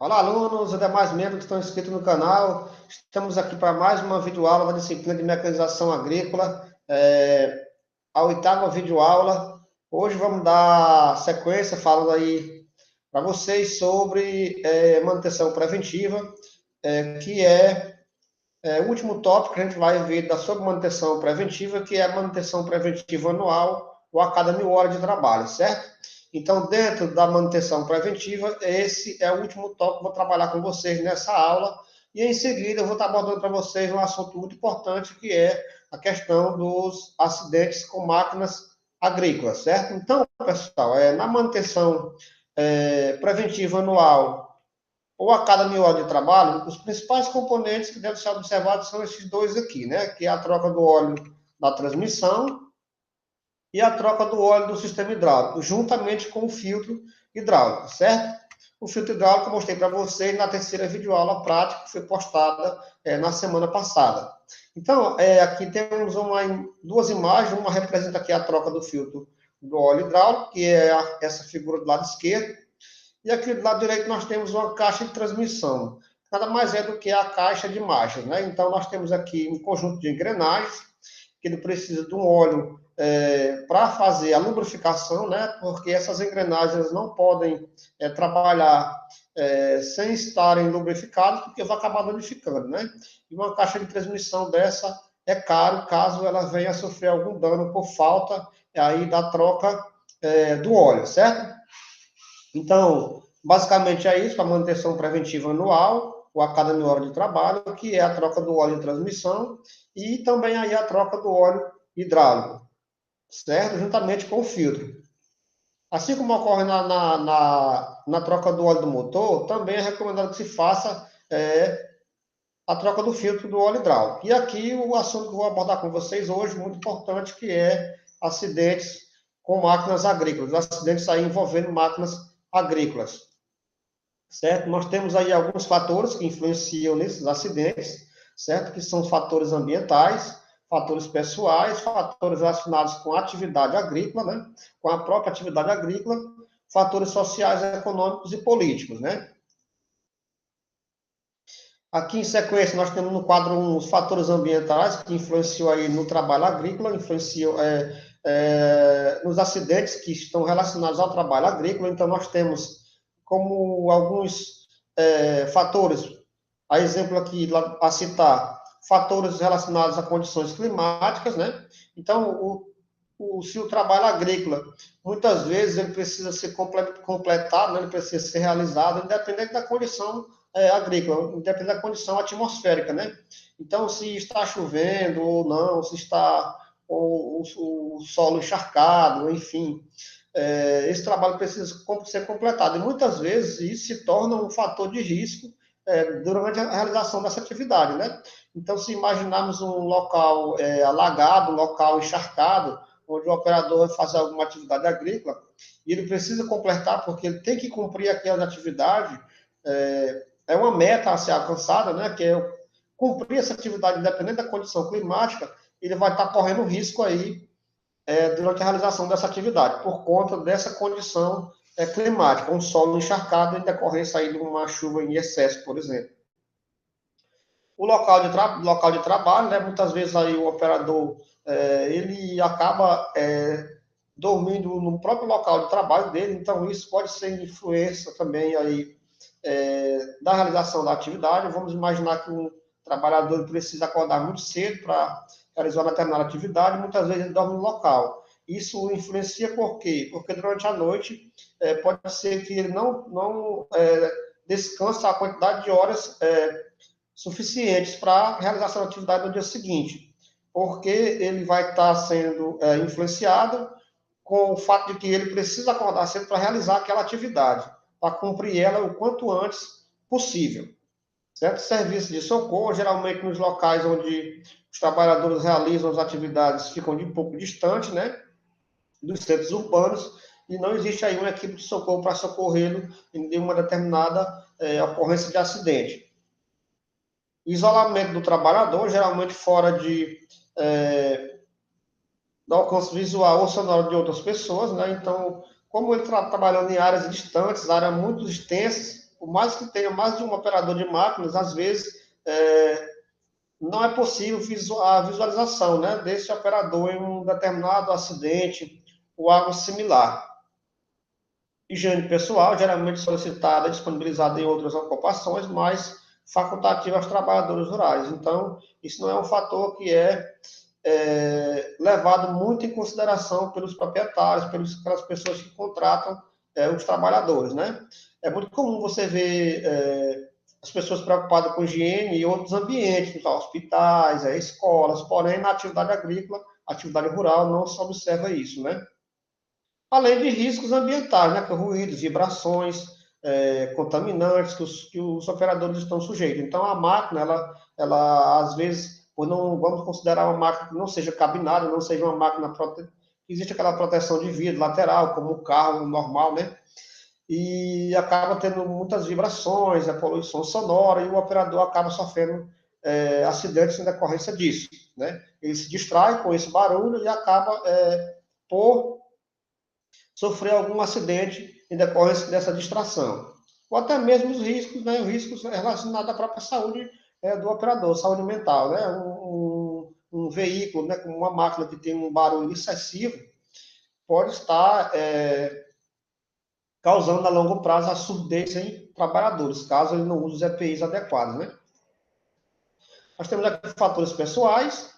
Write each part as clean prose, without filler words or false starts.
Olá, alunos e demais membros que estão inscritos no canal. Estamos aqui para mais uma videoaula da disciplina de mecanização agrícola, a oitava videoaula. Hoje vamos dar sequência falando aí para vocês sobre manutenção preventiva, que é o último tópico que a gente vai ver sobre manutenção preventiva, que é a manutenção preventiva anual ou a cada 1.000 horas de trabalho, certo? Então, dentro da manutenção preventiva, esse é o último tópico que eu vou trabalhar com vocês nessa aula. E em seguida, eu vou estar abordando para vocês um assunto muito importante, que é a questão dos acidentes com máquinas agrícolas, certo? Então, pessoal, na manutenção preventiva anual ou a cada 1.000 horas de trabalho, os principais componentes que devem ser observados são esses dois aqui, né? Que é a troca do óleo da transmissão e a troca do óleo do sistema hidráulico, juntamente com o filtro hidráulico, certo? O filtro hidráulico eu mostrei para vocês na terceira videoaula prática, que foi postada na semana passada. Então, aqui temos duas imagens, uma representa aqui a troca do filtro do óleo hidráulico, que é essa figura do lado esquerdo, e aqui do lado direito nós temos uma caixa de transmissão. Nada mais é do que a caixa de marchas, né? Então nós temos aqui um conjunto de engrenagens, que ele precisa de um óleo para fazer a lubrificação, né? Porque essas engrenagens não podem trabalhar sem estarem lubrificadas, porque vai acabar danificando, né? E uma caixa de transmissão dessa é caro, caso ela venha a sofrer algum dano por falta aí da troca do óleo, certo? Então, basicamente é isso, a manutenção preventiva anual, ou a cada 1.000 horas de trabalho, que é a troca do óleo de transmissão e também aí a troca do óleo hidráulico, certo? Juntamente com o filtro. Assim como ocorre na troca do óleo do motor, também é recomendado que se faça a troca do filtro do óleo hidráulico. E aqui o assunto que eu vou abordar com vocês hoje, muito importante, que é acidentes com máquinas agrícolas, acidentes aí envolvendo máquinas agrícolas, certo? Nós temos aí alguns fatores que influenciam nesses acidentes, certo? Que são fatores ambientais, fatores pessoais, fatores relacionados com a atividade agrícola, né? Com a própria atividade agrícola, fatores sociais, econômicos e políticos, né? Aqui em sequência nós temos no quadro os fatores ambientais que influenciam aí no trabalho agrícola, influenciam nos acidentes que estão relacionados ao trabalho agrícola. Então nós temos como alguns fatores, a exemplo aqui a citar, fatores relacionados a condições climáticas, né? Então, se o trabalho agrícola, muitas vezes, ele precisa ser completado, né? Ele precisa ser realizado, independente da condição agrícola, independente da condição atmosférica, né? Então, se está chovendo ou não, se está o solo encharcado, enfim, esse trabalho precisa ser completado. E muitas vezes isso se torna um fator de risco durante a realização dessa atividade, né? Então, se imaginarmos um local alagado, um local encharcado, onde o operador vai fazer alguma atividade agrícola, e ele precisa completar, porque ele tem que cumprir aquela atividade, é uma meta a ser alcançada, né? Que é cumprir essa atividade, independente da condição climática, ele vai estar correndo risco aí durante a realização dessa atividade, por conta dessa condição climática, um solo encharcado em decorrência aí de uma chuva em excesso, por exemplo. O local de trabalho, né, muitas vezes aí o operador ele acaba dormindo no próprio local de trabalho dele, então isso pode ser influência também aí da realização da atividade. Vamos imaginar que um trabalhador precisa acordar muito cedo para realizar uma determinada atividade, muitas vezes ele dorme no local. Isso influencia por quê? Porque durante a noite pode ser que ele não descansa a quantidade de horas suficientes para a realização da atividade no dia seguinte, porque ele vai estar sendo influenciado com o fato de que ele precisa acordar cedo para realizar aquela atividade, para cumprir ela o quanto antes possível. Certo? Serviço de socorro, geralmente nos locais onde os trabalhadores realizam as atividades ficam de um pouco distante, né, dos centros urbanos, e não existe aí uma equipe de socorro para socorrê-lo em uma determinada ocorrência de acidente. Isolamento do trabalhador, geralmente fora do alcance visual ou sonoro de outras pessoas, né? Então, como ele está trabalhando em áreas distantes, áreas muito extensas, por mais que tenha mais de um operador de máquinas, às vezes não é possível a visualização, né, desse operador em um determinado acidente ou algo similar. Higiene pessoal, geralmente solicitada e disponibilizada em outras ocupações, mas facultativa aos trabalhadores rurais. Então, isso não é um fator que levado muito em consideração pelos proprietários, pelas pessoas que contratam os trabalhadores, né? É muito comum você ver as pessoas preocupadas com higiene e outros ambientes, hospitais, escolas, porém, na atividade agrícola, atividade rural, não se observa isso, né? Além de riscos ambientais, né, que ruídos, vibrações, contaminantes que os operadores estão sujeitos. Então, a máquina, ela às vezes, ou não vamos considerar uma máquina que não seja cabinada, não seja uma máquina existe aquela proteção de vidro lateral, como o carro normal, né? E acaba tendo muitas vibrações, a poluição sonora, e o operador acaba sofrendo acidentes em decorrência disso, né? Ele se distrai com esse barulho e acaba por sofrer algum acidente em decorrência dessa distração. Ou até mesmo os riscos, né, os riscos relacionados à própria saúde do operador, saúde mental. Né, um veículo, né, como uma máquina que tem um barulho excessivo, pode estar causando a longo prazo a surdez em trabalhadores, caso ele não use os EPIs adequados. Né. Nós temos aqui fatores pessoais,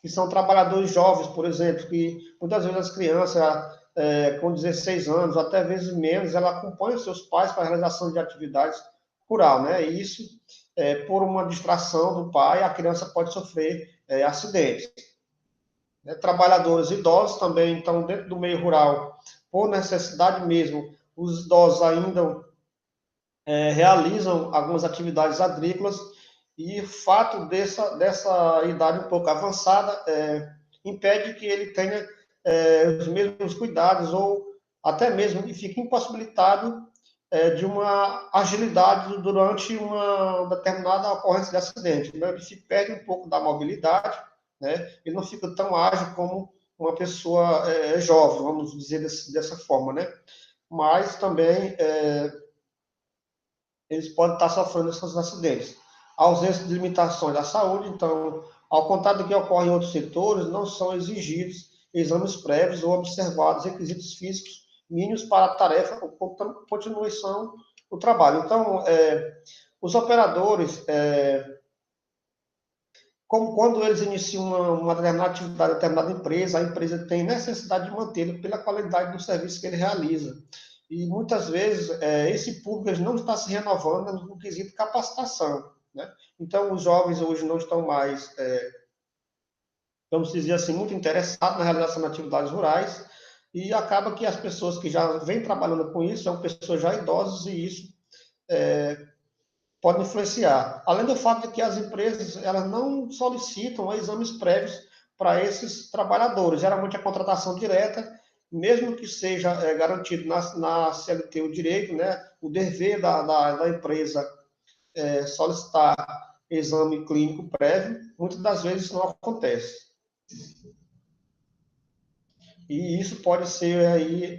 que são trabalhadores jovens, por exemplo, que muitas vezes as crianças com 16 anos, ou até vezes menos, ela acompanha seus pais para a realização de atividades rural, né? E isso, por uma distração do pai, a criança pode sofrer acidentes. Trabalhadores idosos também, então, dentro do meio rural, por necessidade mesmo, os idosos ainda realizam algumas atividades agrícolas e o fato dessa idade um pouco avançada impede que ele tenha os mesmos cuidados ou até mesmo que fique impossibilitado de uma agilidade durante uma determinada ocorrência de acidente. Né? Ele se perde um pouco da mobilidade, né? Ele não fica tão ágil como uma pessoa jovem, vamos dizer dessa forma, né? Mas também eles podem estar sofrendo esses acidentes. A ausência de limitações à saúde, então, ao contrário do que ocorre em outros setores, não são exigidos exames prévios ou observados requisitos físicos mínimos para a tarefa ou continuação do trabalho. Então, os operadores, como quando eles iniciam uma determinada atividade, determinada empresa, a empresa tem necessidade de mantê-lo pela qualidade do serviço que ele realiza. E muitas vezes esse público não está se renovando no quesito capacitação. Né? Então, os jovens hoje não estão mais, vamos dizer assim, muito interessados na realização de atividades rurais, e acaba que as pessoas que já vêm trabalhando com isso são pessoas já idosas, e isso pode influenciar. Além do fato de que as empresas elas não solicitam exames prévios para esses trabalhadores. Geralmente a contratação direta, mesmo que seja garantido na CLT o direito, né, o dever da empresa solicitar exame clínico prévio, muitas das vezes isso não acontece. E isso pode ser aí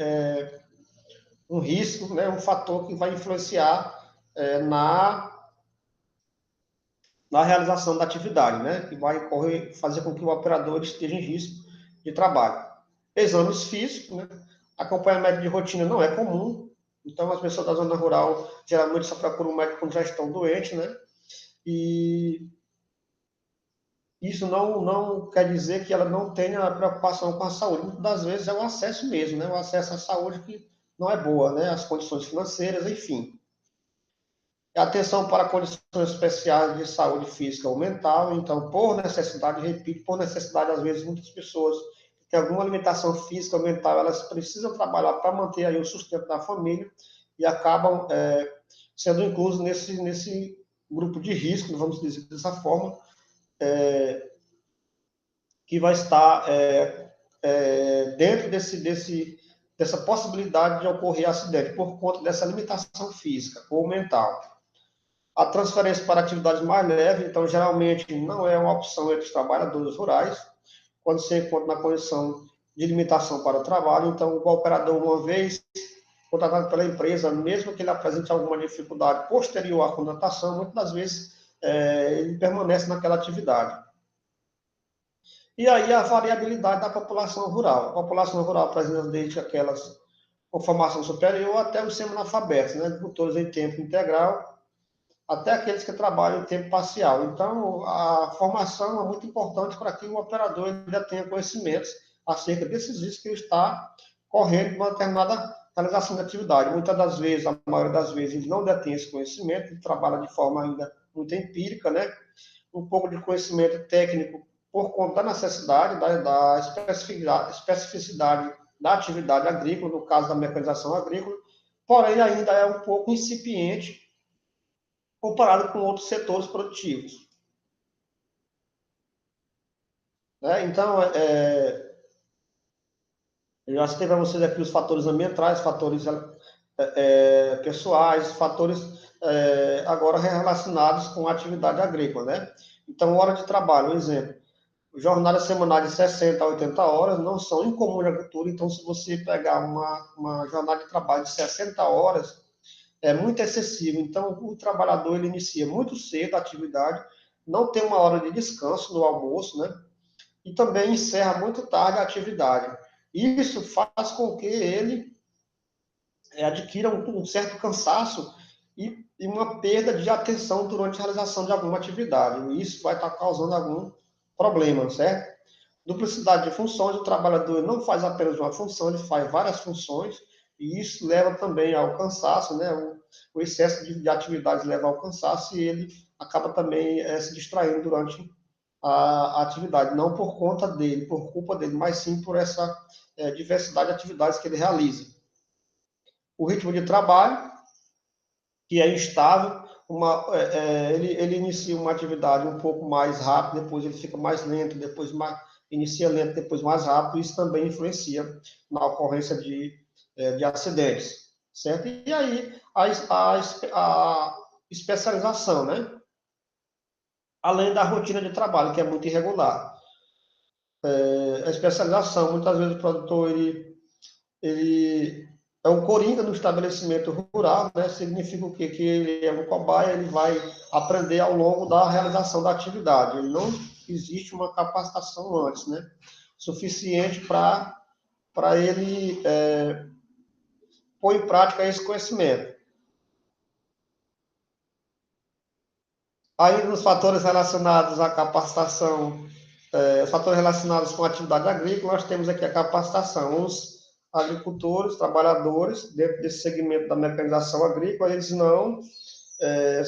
um risco, né, um fator que vai influenciar na realização da atividade, né, que vai fazer com que o operador esteja em risco de trabalho. Exames físicos, né, acompanhamento de rotina não é comum, então as pessoas da zona rural geralmente só procuram um médico quando já estão doentes, né, e isso não quer dizer que ela não tenha preocupação com a saúde. Muitas das vezes é o acesso mesmo, né, o acesso à saúde que não é boa, né, as condições financeiras, enfim. Atenção para condições especiais de saúde física ou mental, então, por necessidade, repito, por necessidade, às vezes, muitas pessoas que têm alguma limitação física ou mental, elas precisam trabalhar para manter aí o sustento da família e acabam sendo inclusos nesse grupo de risco, vamos dizer dessa forma, que vai estar dentro dessa possibilidade de ocorrer acidente por conta dessa limitação física ou mental. A transferência para atividades mais leves, então, geralmente, não é uma opção entre os trabalhadores rurais, quando se encontra na condição de limitação para o trabalho. Então, o operador, uma vez contratado pela empresa, mesmo que ele apresente alguma dificuldade posterior à contratação, muitas das vezes ele permanece naquela atividade. E aí a variabilidade da população rural. A população rural apresenta desde aquelas com formação superior até os semi-analfabetos, né, agricultores em tempo integral, até aqueles que trabalham em tempo parcial. Então, a formação é muito importante para que o operador ainda tenha conhecimentos acerca desses riscos que ele está correndo uma determinada realização de atividade. Muitas das vezes, a maioria das vezes, ele não detém esse conhecimento, ele trabalha de forma ainda muito empírica, né? Um pouco de conhecimento técnico por conta da necessidade, da especificidade da atividade agrícola, no caso da mecanização agrícola, porém ainda é um pouco incipiente comparado com outros setores produtivos. Né? Então, eu já citei para vocês aqui os fatores ambientais, fatores pessoais, fatores agora relacionados com a atividade agrícola. Né? Então, hora de trabalho, um exemplo. Jornadas semanais de 60 a 80 horas não são incomuns na agricultura, então se você pegar uma jornada de trabalho de 60 horas, é muito excessivo. Então o trabalhador ele inicia muito cedo a atividade, não tem uma hora de descanso no almoço, né? E também encerra muito tarde a atividade. Isso faz com que ele adquira um certo cansaço e uma perda de atenção durante a realização de alguma atividade. E isso vai estar causando algum problema, certo? Duplicidade de funções, o trabalhador não faz apenas uma função, ele faz várias funções, e isso leva também ao cansaço, né? O excesso de atividades leva ao cansaço e ele acaba também se distraindo durante a atividade, não por conta dele, por culpa dele, mas sim por essa diversidade de atividades que ele realiza. O ritmo de trabalho, que é instável, ele inicia uma atividade um pouco mais rápido, depois ele fica mais lento, depois inicia lento, depois mais rápido, isso também influencia na ocorrência de acidentes, certo? E aí, a especialização, né? Além da rotina de trabalho, que é muito irregular. A especialização, muitas vezes o produtor, ele é um coringa no estabelecimento rural, né? Significa o quê? Que ele é um cobaia, ele vai aprender ao longo da realização da atividade. Ele não existe uma capacitação antes, né? Suficiente para ele pôr em prática esse conhecimento. Aí, nos fatores relacionados à capacitação, os fatores relacionados com a atividade agrícola, nós temos aqui a capacitação. Os agricultores, trabalhadores, dentro desse segmento da mecanização agrícola, eles não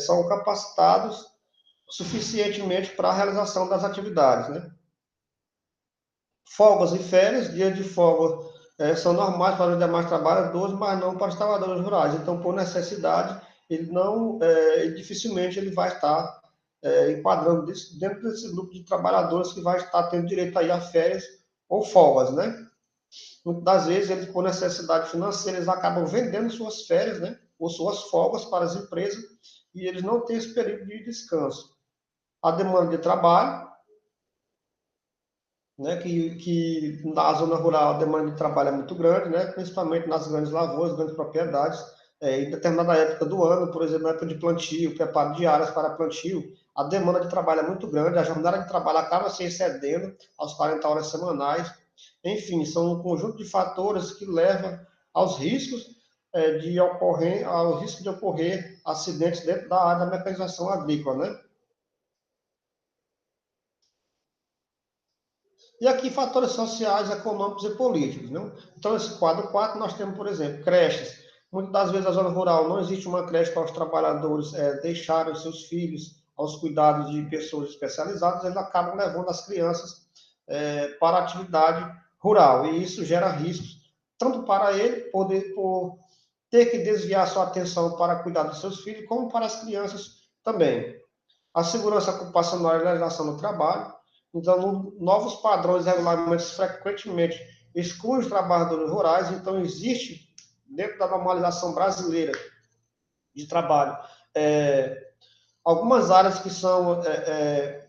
são capacitados suficientemente para a realização das atividades. Né? Folgas e férias, dias de folga são normais para os demais trabalhadores, mas não para os trabalhadores rurais. Então, por necessidade, ele dificilmente ele vai estar enquadrando dentro desse grupo de trabalhadores que vai estar tendo direito aí a férias ou folgas, né? Muitas das vezes, eles, por necessidade financeira, eles acabam vendendo suas férias, né? Ou suas folgas para as empresas, e eles não têm esse período de descanso. A demanda de trabalho, né? Que na zona rural a demanda de trabalho é muito grande, né? Principalmente nas grandes lavouras, grandes propriedades. Em determinada época do ano, por exemplo, na época de plantio, preparo de áreas para plantio, a demanda de trabalho é muito grande, a jornada de trabalho acaba se excedendo aos 40 horas semanais. Enfim, são um conjunto de fatores que levam aos riscos ao risco de ocorrer acidentes dentro da área da mecanização agrícola, né? E aqui fatores sociais, econômicos e políticos, né? Então, esse quadro 4, nós temos, por exemplo, creches. Muitas das vezes, na zona rural, não existe uma creche para os trabalhadores deixarem seus filhos aos cuidados de pessoas especializadas, eles acabam levando as crianças para a atividade rural. E isso gera riscos, tanto para ele por ter que desviar sua atenção para cuidar dos seus filhos, como para as crianças também. A segurança ocupacional e a legislação do trabalho. Então, novos padrões e regulamentos frequentemente excluem os trabalhadores rurais. Então, existe, dentro da normalização brasileira de trabalho, algumas áreas que são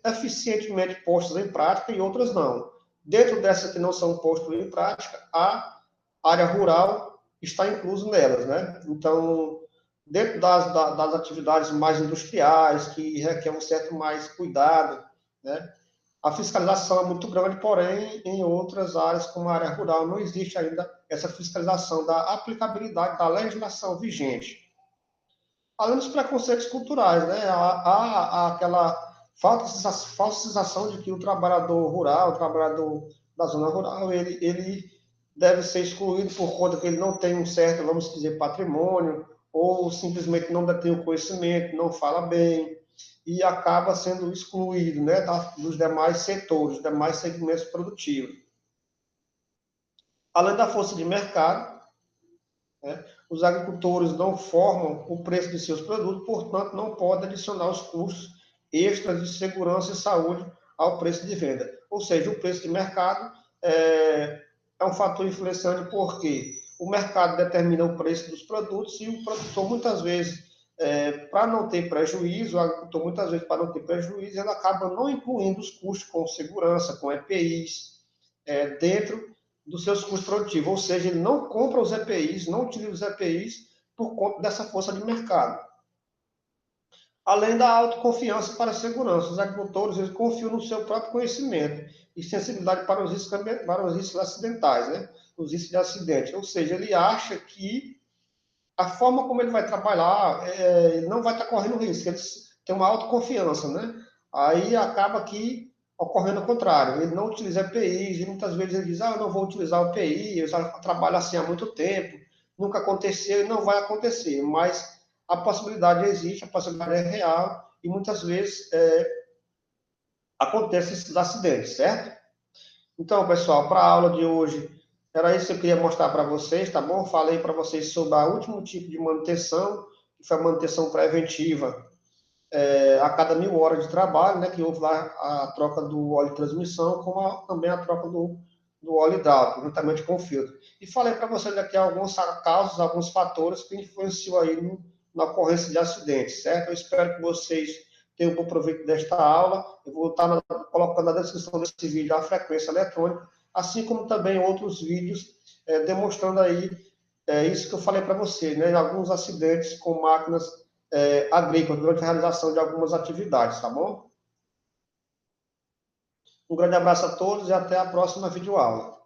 eficientemente postas em prática e outras não. Dentro dessas que não são postas em prática, a área rural está incluso nelas, né? Então, dentro das atividades mais industriais, que requer um certo mais cuidado, né? A fiscalização é muito grande, porém, em outras áreas, como a área rural, não existe ainda essa fiscalização da aplicabilidade da legislação vigente. Além dos preconceitos culturais, né? Há aquela falsização de que o trabalhador rural, o trabalhador da zona rural, ele deve ser excluído por conta que ele não tem um certo, vamos dizer, patrimônio, ou simplesmente não detém o conhecimento, não fala bem, e acaba sendo excluído, né, dos demais setores, dos demais segmentos produtivos. Além da força de mercado, né, os agricultores não formam o preço de seus produtos, portanto, não podem adicionar os custos extras de segurança e saúde ao preço de venda. Ou seja, o preço de mercado é um fator influenciante porque o mercado determina o preço dos produtos e o produtor, muitas vezes, para não ter prejuízo, o agricultor, muitas vezes, para não ter prejuízo, ele acaba não incluindo os custos com segurança, com EPIs, dentro dos seus custos produtivos, ou seja, ele não compra os EPIs, não utiliza os EPIs por conta dessa força de mercado. Além da autoconfiança para a segurança, os agricultores eles confiam no seu próprio conhecimento e sensibilidade para os riscos acidentais, né? Os riscos de acidente, ou seja, ele acha que a forma como ele vai trabalhar, ele não vai estar correndo risco, ele tem uma autoconfiança, né? Aí acaba que ocorrendo o contrário, ele não utiliza EPIs, e muitas vezes ele diz, eu não vou utilizar o EPI, eu já trabalho assim há muito tempo, nunca aconteceu e não vai acontecer, mas a possibilidade existe, a possibilidade é real, e muitas vezes acontecem esses acidentes, certo? Então, pessoal, para a aula de hoje, era isso que eu queria mostrar para vocês, tá bom? Falei para vocês sobre o último tipo de manutenção, que foi a manutenção preventiva a cada 1.000 horas de trabalho, né? Que houve lá a troca do óleo de transmissão, como também a troca do óleo hidráulico, juntamente com o filtro. E falei para vocês aqui alguns casos, alguns fatores que influenciam aí na ocorrência de acidentes, certo? Eu espero que vocês tenham um bom proveito desta aula. Eu vou estar colocando na descrição desse vídeo a frequência eletrônica, assim como também outros vídeos demonstrando aí isso que eu falei para você, né? Alguns acidentes com máquinas agrícolas durante a realização de algumas atividades, tá bom? Um grande abraço a todos e até a próxima videoaula.